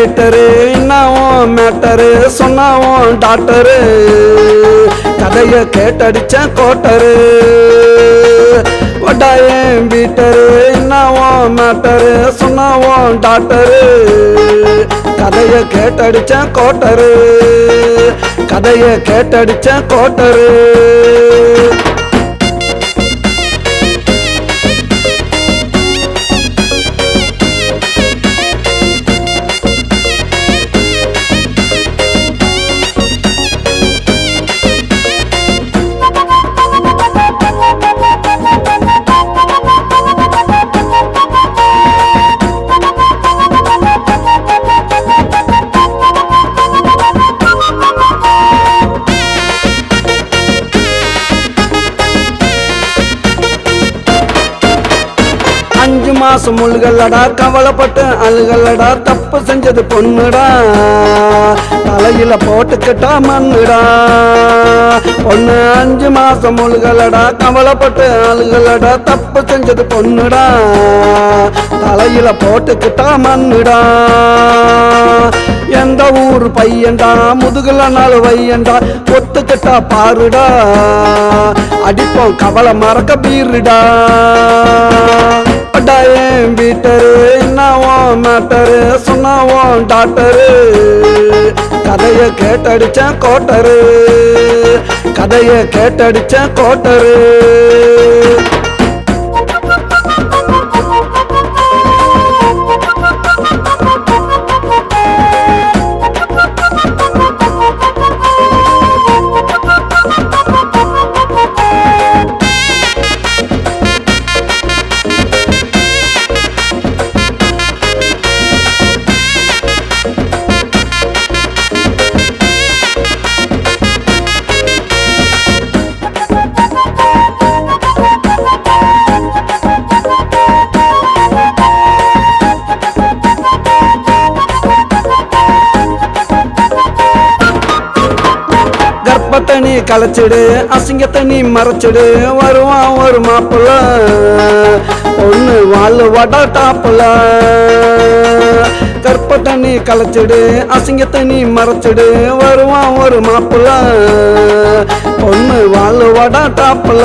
Peter என்னவும் matter சொன்னாவும் doctor கதைய கேட்டடிச்ச quarter வட்டாயம் Peter என்னவும் matter சொன்னாவும் doctor கதைய கேட்டடிச்ச quarter கதைய கேட்டடிச்ச கோட்டரு அஞ்சு மாசம் முழுகல்லடா கவலைப்பட்டு அழுகல்லடா தப்பு செஞ்சது பொண்ணுடா தலையில போட்டுக்கிட்டா மண்ணுடா பொண்ணு அஞ்சு மாசம் முழுகல்லடா கவலைப்பட்டு அழுகல்லடா தப்பு செஞ்சது பொண்ணுடா தலையில போட்டுக்கிட்டா மண்ணுடா எந்த ஊர் பையன்டா முதுகுல நாலு வையண்டா ஒத்துக்கிட்டா பாருடா அடிப்போம் கவலை மறக்க பீருடா வட்டாயம் பீட்டரு என்னவும் மேட்டரு சொன்னாவும் டாக்டரு கதைய கேட்டடிச்ச கோட்டரு கதைய கேட்டடிச்ச கோட்டரு தண்ணி களைச்சிடு அசிங்கத்தை நீ மறைச்சிடு வருவான் ஒரு மாப்பிள்ள பொண்ணு வாழ் வடா டாப்புல கற்ப தண்ணி களைச்சிடு அசிங்கத்தை நீ மறைச்சிடு வருவான் ஒரு மாப்பிள்ள பொண்ணு வாழ் வடா டாப்புல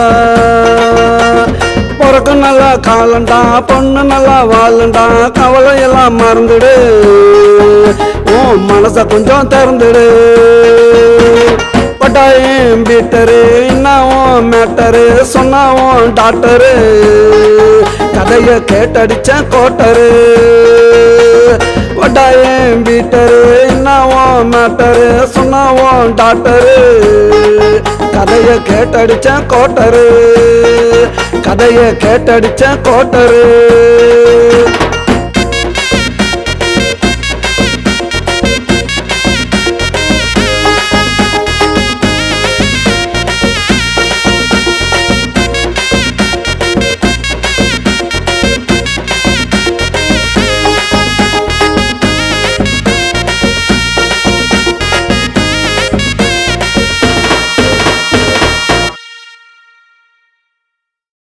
பிறகு நல்லா காலண்டா பொண்ணு நல்லா வாழண்டா கவலை எல்லாம் மறந்துடு உன் மனச கொஞ்சம் திறந்துடு வட்டாயம் பீட்டரு என்னவும் மேட்டரு சொன்னாவும் டாக்டரு கதைய கேட்டடிச்ச கோட்டரு வட்டாயம் பீட்டரு என்னவும் மேட்டரு சொன்னாவும் டாக்டரு கதைய கேட்டடிச்ச கோட்டரு கதைய கேட்டடிச்ச கோட்டரு